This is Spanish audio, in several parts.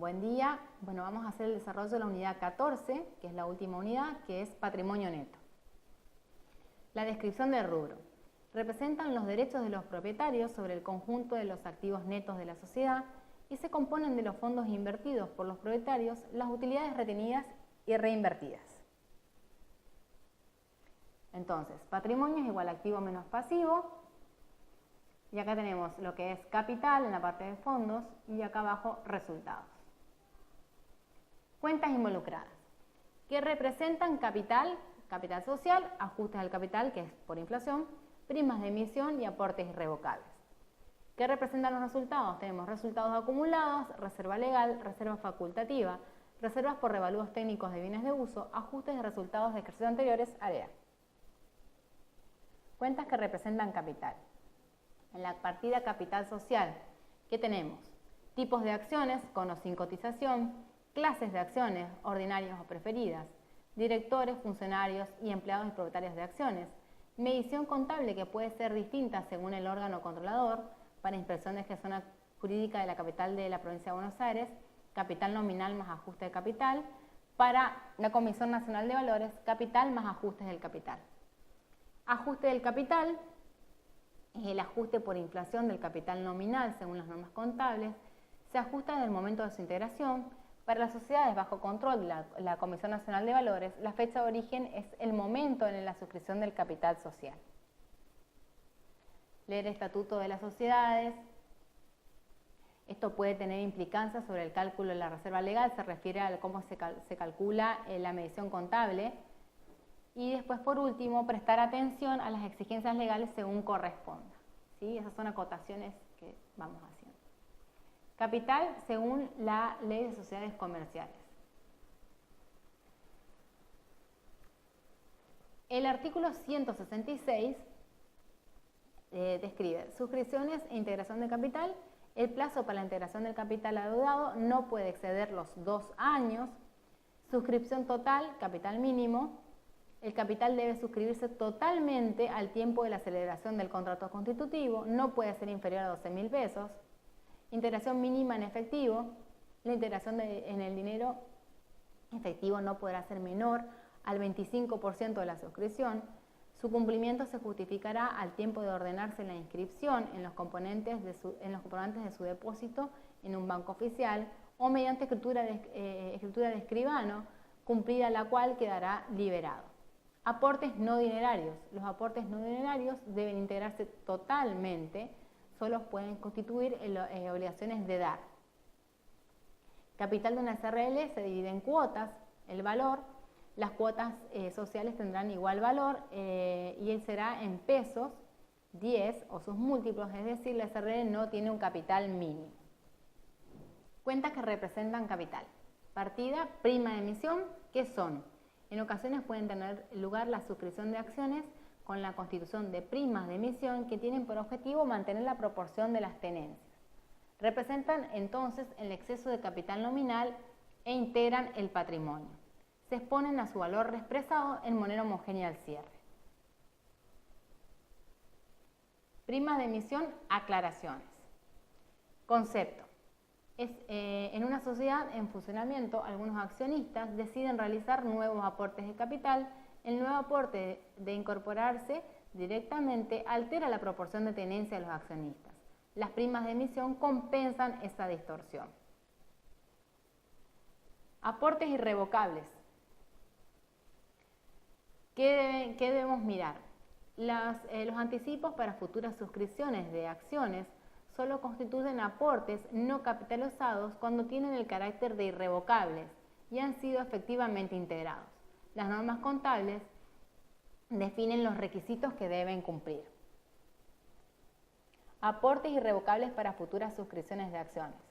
Buen día. Bueno, vamos a hacer el desarrollo de la unidad 14, que es la última unidad, que es patrimonio neto. La descripción del rubro. Representan los derechos de los propietarios sobre el conjunto de los activos netos de la sociedad y se componen de los fondos invertidos por los propietarios, las utilidades retenidas y reinvertidas. Entonces, patrimonio es igual a activo menos pasivo. Y acá tenemos lo que es capital en la parte de fondos y acá abajo resultados. Cuentas involucradas, que representan capital, capital social, ajustes al capital, que es por inflación, primas de emisión y aportes irrevocables. ¿Qué representan los resultados? Tenemos resultados acumulados, reserva legal, reserva facultativa, reservas por revalúos técnicos de bienes de uso, ajustes de resultados de ejercicios anteriores, área. Cuentas que representan capital. En la partida capital social, ¿qué tenemos? Tipos de acciones con o sin cotización, clases de acciones ordinarias o preferidas, directores, funcionarios y empleados y propietarios de acciones, medición contable que puede ser distinta según el órgano controlador, para inspección de gestión jurídica de la capital de la provincia de Buenos Aires, capital nominal más ajuste de capital, para la Comisión Nacional de Valores, capital más ajustes del capital. Ajuste del capital es el ajuste por inflación del capital nominal según las normas contables, se ajusta en el momento de su integración. Para las sociedades bajo control de la Comisión Nacional de Valores, la fecha de origen es el momento en la suscripción del capital social. Leer estatuto de las sociedades. Esto puede tener implicancias sobre el cálculo de la reserva legal, se refiere a cómo se calcula la medición contable. Y después, por último, prestar atención a las exigencias legales según corresponda. ¿Sí? Esas son acotaciones que vamos haciendo. Capital según la Ley de Sociedades Comerciales. El artículo 166 describe suscripciones e integración de capital. El plazo para la integración del capital adeudado no puede exceder los 2 años. Suscripción total, capital mínimo. El capital debe suscribirse totalmente al tiempo de la celebración del contrato constitutivo, no puede ser inferior a 12.000 pesos. Integración mínima en efectivo, la integración en el dinero efectivo no podrá ser menor al 25% de la suscripción. Su cumplimiento se justificará al tiempo de ordenarse la inscripción en los componentes de su depósito en un banco oficial o mediante escritura de escribano, cumplida la cual quedará liberado. Aportes no dinerarios. Los aportes no dinerarios deben integrarse totalmente, solo pueden constituir obligaciones de dar. Capital de una SRL se divide en cuotas, el valor, las cuotas sociales tendrán igual valor y él será en pesos 10 o sus múltiplos, es decir, la SRL no tiene un capital mínimo. Cuentas que representan capital. Partida, prima de emisión, ¿qué son? En ocasiones pueden tener lugar la suscripción de acciones con la constitución de primas de emisión que tienen por objetivo mantener la proporción de las tenencias. Representan entonces el exceso de capital nominal e integran el patrimonio. Se exponen a su valor expresado en moneda homogénea al cierre. Primas de emisión, aclaraciones. Concepto. En una sociedad en funcionamiento, algunos accionistas deciden realizar nuevos aportes de capital. El nuevo aporte de incorporarse directamente altera la proporción de tenencia de los accionistas. Las primas de emisión compensan esta distorsión. Aportes irrevocables. ¿Qué debemos mirar? Los anticipos para futuras suscripciones de acciones solo constituyen aportes no capitalizados cuando tienen el carácter de irrevocables y han sido efectivamente integrados. Las normas contables definen los requisitos que deben cumplir. Aportes irrevocables para futuras suscripciones de acciones.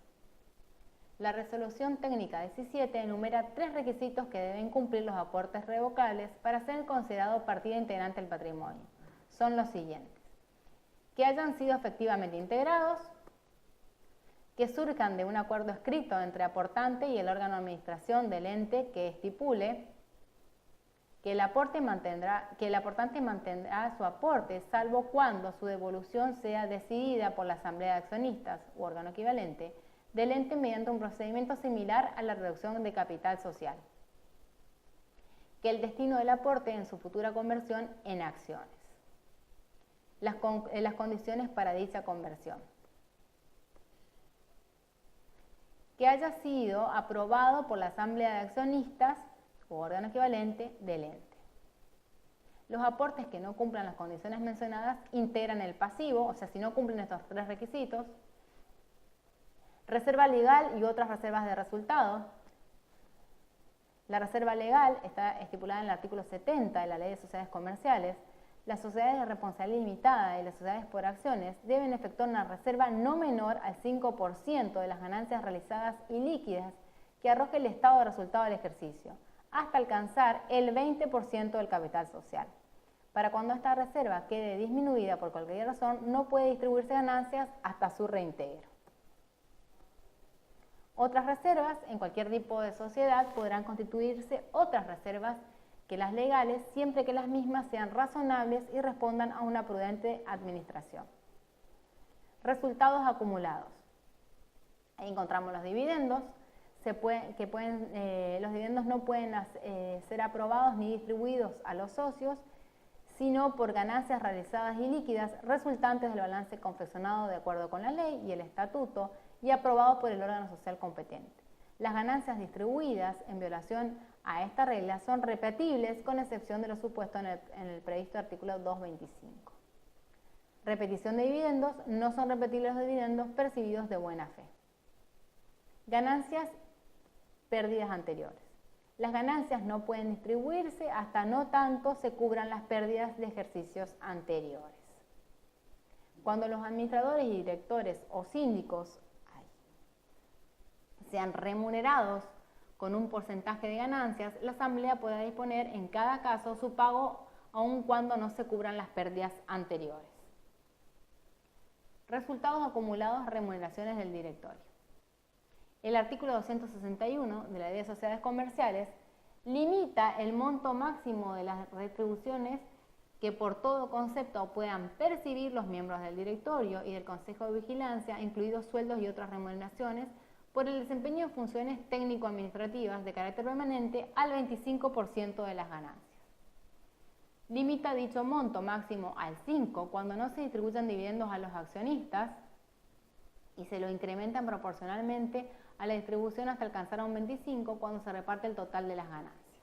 La resolución técnica 17 enumera 3 requisitos que deben cumplir los aportes revocables para ser considerado partida integrante del patrimonio. Son los siguientes: que hayan sido efectivamente integrados, que surjan de un acuerdo escrito entre aportante y el órgano de administración del ente que estipule, que el aportante mantendrá su aporte, salvo cuando su devolución sea decidida por la asamblea de accionistas u órgano equivalente, del ente mediante un procedimiento similar a la reducción de capital social, que el destino del aporte en su futura conversión en acciones. Las condiciones para dicha conversión. Que haya sido aprobado por la Asamblea de Accionistas o órgano equivalente del ente. Los aportes que no cumplan las condiciones mencionadas integran el pasivo, o sea, si no cumplen estos tres requisitos. Reserva legal y otras reservas de resultados. La reserva legal está estipulada en el artículo 70 de la Ley de Sociedades Comerciales. Las sociedades de responsabilidad limitada y las sociedades por acciones deben efectuar una reserva no menor al 5% de las ganancias realizadas y líquidas que arroje el estado de resultado del ejercicio, hasta alcanzar el 20% del capital social. Para cuando esta reserva quede disminuida por cualquier razón, no puede distribuirse ganancias hasta su reintegro. Otras reservas, en cualquier tipo de sociedad, podrán constituirse otras reservas que las legales, siempre que las mismas sean razonables y respondan a una prudente administración. Resultados acumulados. Ahí encontramos los dividendos. Los dividendos no pueden ser aprobados ni distribuidos a los socios, sino por ganancias realizadas y líquidas resultantes del balance confeccionado de acuerdo con la ley y el estatuto y aprobado por el órgano social competente. Las ganancias distribuidas en violación a esta regla son repetibles con excepción de los supuestos en el previsto artículo 225. Repetición de dividendos: no son repetibles los dividendos percibidos de buena fe. Ganancias, pérdidas anteriores. Las ganancias no pueden distribuirse hasta no tanto se cubran las pérdidas de ejercicios anteriores. Cuando los administradores y directores o síndicos sean remunerados con un porcentaje de ganancias, la Asamblea podrá disponer en cada caso su pago aun cuando no se cubran las pérdidas anteriores. Resultados acumulados, remuneraciones del directorio. El artículo 261 de la Ley de Sociedades Comerciales limita el monto máximo de las retribuciones que por todo concepto puedan percibir los miembros del directorio y del Consejo de Vigilancia, incluidos sueldos y otras remuneraciones, por el desempeño de funciones técnico-administrativas de carácter permanente al 25% de las ganancias. Limita dicho monto máximo al 5% cuando no se distribuyan dividendos a los accionistas y se lo incrementan proporcionalmente a la distribución hasta alcanzar a un 25% cuando se reparte el total de las ganancias.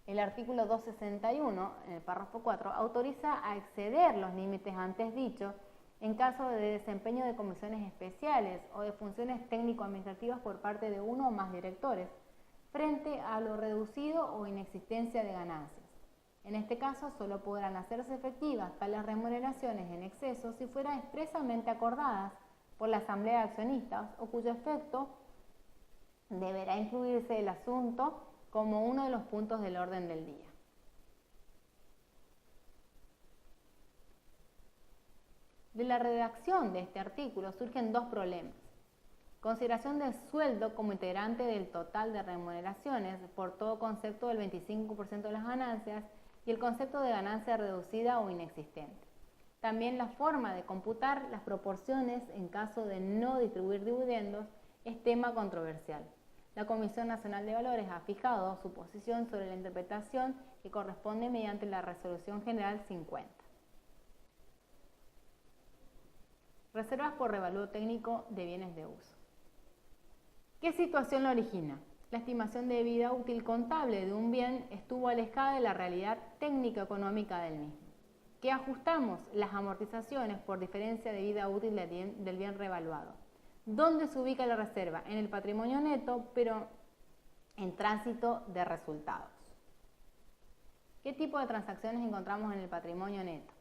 El artículo 261, en el párrafo 4, autoriza a exceder los límites antes dichos en caso de desempeño de comisiones especiales o de funciones técnico-administrativas por parte de uno o más directores, frente a lo reducido o inexistencia de ganancias. En este caso, solo podrán hacerse efectivas tales remuneraciones en exceso si fueran expresamente acordadas por la Asamblea de Accionistas o cuyo efecto deberá incluirse el asunto como uno de los puntos del orden del día. De la redacción de este artículo surgen dos problemas. Consideración del sueldo como integrante del total de remuneraciones por todo concepto del 25% de las ganancias y el concepto de ganancia reducida o inexistente. También la forma de computar las proporciones en caso de no distribuir dividendos es tema controversial. La Comisión Nacional de Valores ha fijado su posición sobre la interpretación que corresponde mediante la Resolución General 50. Reservas por revalúo técnico de bienes de uso. ¿Qué situación lo origina? La estimación de vida útil contable de un bien estuvo alejada de la realidad técnico-económica del mismo. ¿Qué ajustamos? Las amortizaciones por diferencia de vida útil del bien revaluado. ¿Dónde se ubica la reserva? En el patrimonio neto, pero en tránsito de resultados. ¿Qué tipo de transacciones encontramos en el patrimonio neto?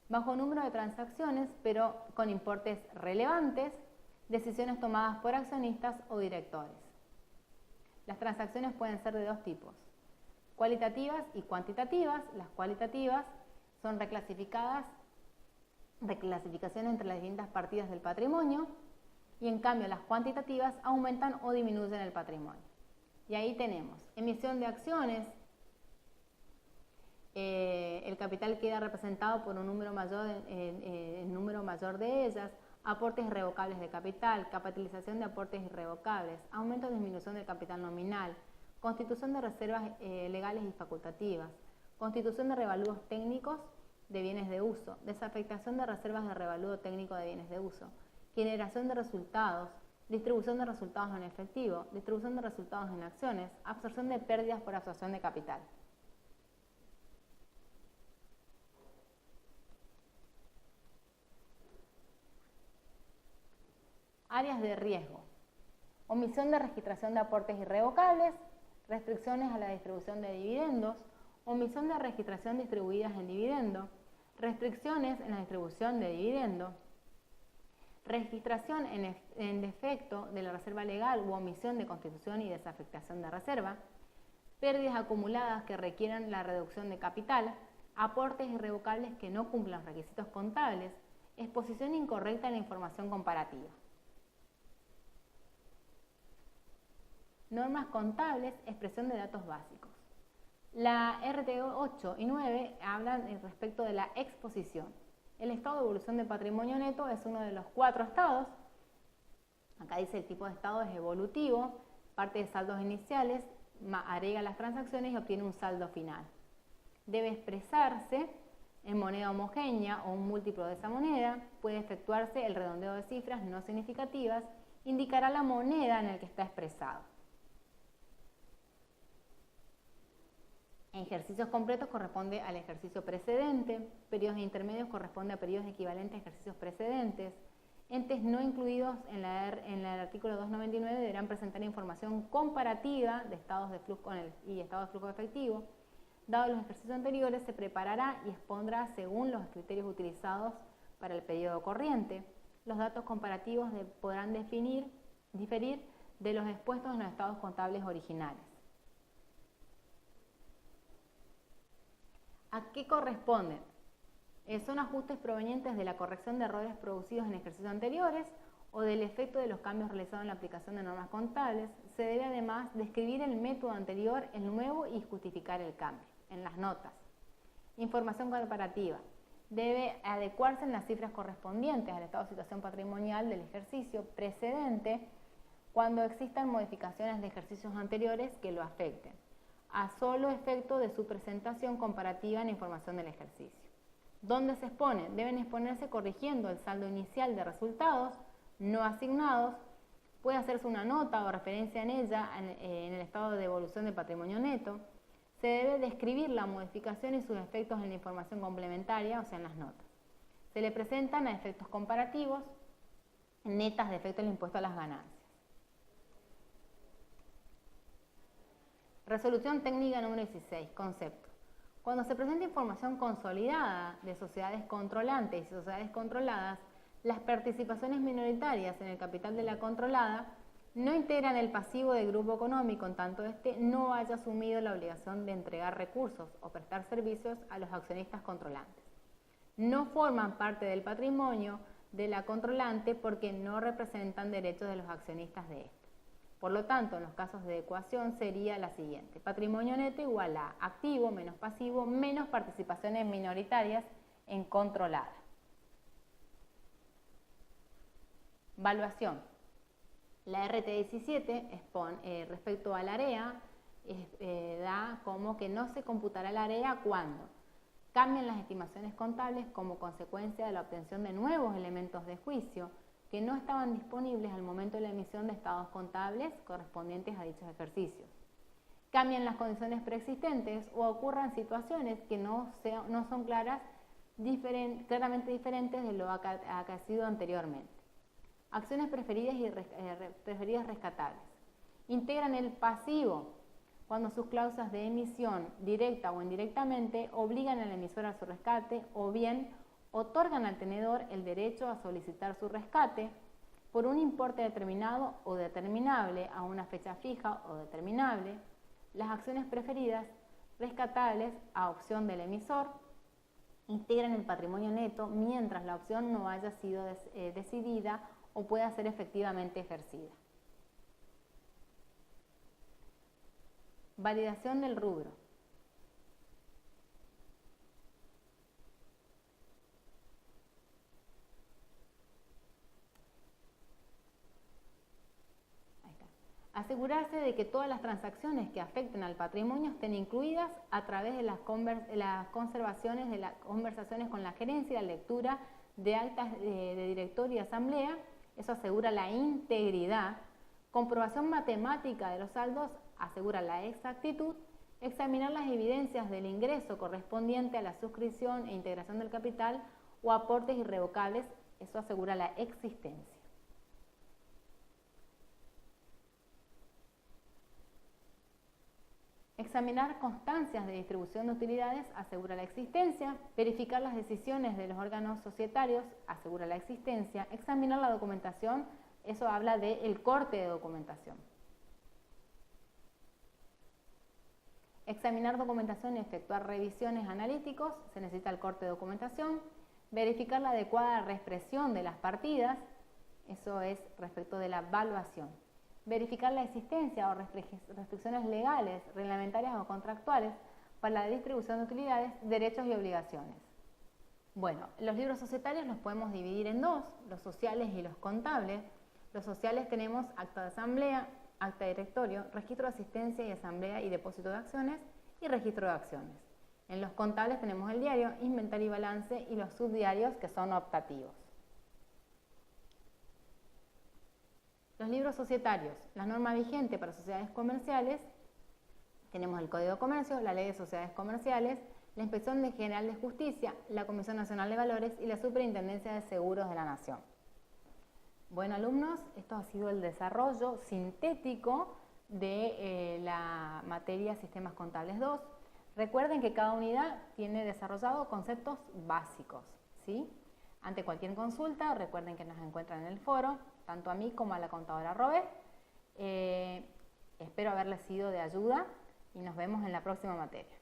Bajo número de transacciones, pero con importes relevantes, decisiones tomadas por accionistas o directores. Las transacciones pueden ser de dos tipos, cualitativas y cuantitativas. Las cualitativas son reclasificaciones entre las distintas partidas del patrimonio y en cambio las cuantitativas aumentan o disminuyen el patrimonio. Y ahí tenemos emisión de acciones, el capital queda representado por un número mayor, el número mayor de ellas, aportes irrevocables de capital, capitalización de aportes irrevocables, aumento o disminución del capital nominal, constitución de reservas legales y facultativas, constitución de revalúos técnicos de bienes de uso, desafectación de reservas de revalúo técnico de bienes de uso, generación de resultados, distribución de resultados en efectivo, distribución de resultados en acciones, absorción de pérdidas por absorción de capital. Áreas de riesgo. Omisión de registración de aportes irrevocables, restricciones a la distribución de dividendos, omisión de registración distribuidas en dividendo, restricciones en la distribución de dividendo, registración en defecto de la reserva legal u omisión de constitución y desafectación de reserva, pérdidas acumuladas que requieran la reducción de capital, aportes irrevocables que no cumplan los requisitos contables, exposición incorrecta de la información comparativa. Normas contables, expresión de datos básicos. La RT 8 y 9 hablan respecto de la exposición. El estado de evolución de patrimonio neto es uno de los 4 estados. Acá dice el tipo de estado es evolutivo, parte de saldos iniciales, agrega las transacciones y obtiene un saldo final. Debe expresarse en moneda homogénea o un múltiplo de esa moneda, puede efectuarse el redondeo de cifras no significativas, indicará la moneda en la que está expresado. En ejercicios completos corresponde al ejercicio precedente, periodos intermedios corresponde a periodos equivalentes a ejercicios precedentes. Entes no incluidos en el artículo 299 deberán presentar información comparativa de estados de flujo y estados de flujo efectivo. Dados los ejercicios anteriores, se preparará y expondrá según los criterios utilizados para el periodo corriente. Los datos comparativos podrán diferir de los expuestos en los estados contables originales. ¿A qué corresponden? Son ajustes provenientes de la corrección de errores producidos en ejercicios anteriores o del efecto de los cambios realizados en la aplicación de normas contables. Se debe además describir el método anterior, el nuevo y justificar el cambio. En las notas. Información comparativa. Debe adecuarse en las cifras correspondientes al estado de situación patrimonial del ejercicio precedente cuando existan modificaciones de ejercicios anteriores que lo afecten, a solo efecto de su presentación comparativa en la información del ejercicio. ¿Dónde se expone? Deben exponerse corrigiendo el saldo inicial de resultados no asignados. Puede hacerse una nota o referencia en ella en el estado de evolución de patrimonio neto. Se debe describir la modificación y sus efectos en la información complementaria, o sea, en las notas. Se le presentan a efectos comparativos netas de efecto del impuesto a las ganancias. Resolución técnica número 16, concepto. Cuando se presenta información consolidada de sociedades controlantes y sociedades controladas, las participaciones minoritarias en el capital de la controlada no integran el pasivo del grupo económico en tanto éste no haya asumido la obligación de entregar recursos o prestar servicios a los accionistas controlantes. No forman parte del patrimonio de la controlante porque no representan derechos de los accionistas de ésta. Por lo tanto, en los casos de ecuación sería la siguiente: patrimonio neto igual a activo menos pasivo menos participaciones minoritarias en controlada. Valuación. La RT17 respecto a la AREA da como que no se computará la AREA cuando cambien las estimaciones contables como consecuencia de la obtención de nuevos elementos de juicio que no estaban disponibles al momento de la emisión de estados contables correspondientes a dichos ejercicios. Cambien las condiciones preexistentes o ocurran situaciones que no son claramente diferentes de lo acaecido anteriormente. Acciones preferidas y preferidas rescatables. Integran el pasivo cuando sus cláusulas de emisión directa o indirectamente obligan al emisor a su rescate o bien otorgan al tenedor el derecho a solicitar su rescate por un importe determinado o determinable a una fecha fija o determinable. Las acciones preferidas rescatables a opción del emisor integran el patrimonio neto mientras la opción no haya sido decidida o pueda ser efectivamente ejercida. Validación del rubro. Asegurarse de que todas las transacciones que afecten al patrimonio estén incluidas a través de las conservaciones de las conversaciones con la gerencia y la lectura de actas de directorio y asamblea. Eso asegura la integridad. Comprobación matemática de los saldos asegura la exactitud. Examinar las evidencias del ingreso correspondiente a la suscripción e integración del capital o aportes irrevocables. Eso asegura la existencia. Examinar constancias de distribución de utilidades asegura la existencia. Verificar las decisiones de los órganos societarios asegura la existencia. Examinar la documentación, eso habla del corte de documentación. Examinar documentación y efectuar revisiones analíticos, se necesita el corte de documentación. Verificar la adecuada reexpresión de las partidas, eso es respecto de la evaluación. Verificar la existencia o restricciones legales, reglamentarias o contractuales para la distribución de utilidades, derechos y obligaciones. Bueno, los libros societarios los podemos dividir en dos, los sociales y los contables. Los sociales tenemos acta de asamblea, acta de directorio, registro de asistencia y asamblea y depósito de acciones y registro de acciones. En los contables tenemos el diario, inventario y balance y los subdiarios que son optativos. Los libros societarios, la norma vigente para sociedades comerciales, tenemos el Código de Comercio, la Ley de Sociedades Comerciales, la Inspección General de Justicia, la Comisión Nacional de Valores y la Superintendencia de Seguros de la Nación. Bueno, alumnos, esto ha sido el desarrollo sintético de la materia Sistemas Contables 2. Recuerden que cada unidad tiene desarrollado conceptos básicos, ¿sí? Ante cualquier consulta, recuerden que nos encuentran en el foro, tanto a mí como a la contadora Robert. Espero haberles sido de ayuda y nos vemos en la próxima materia.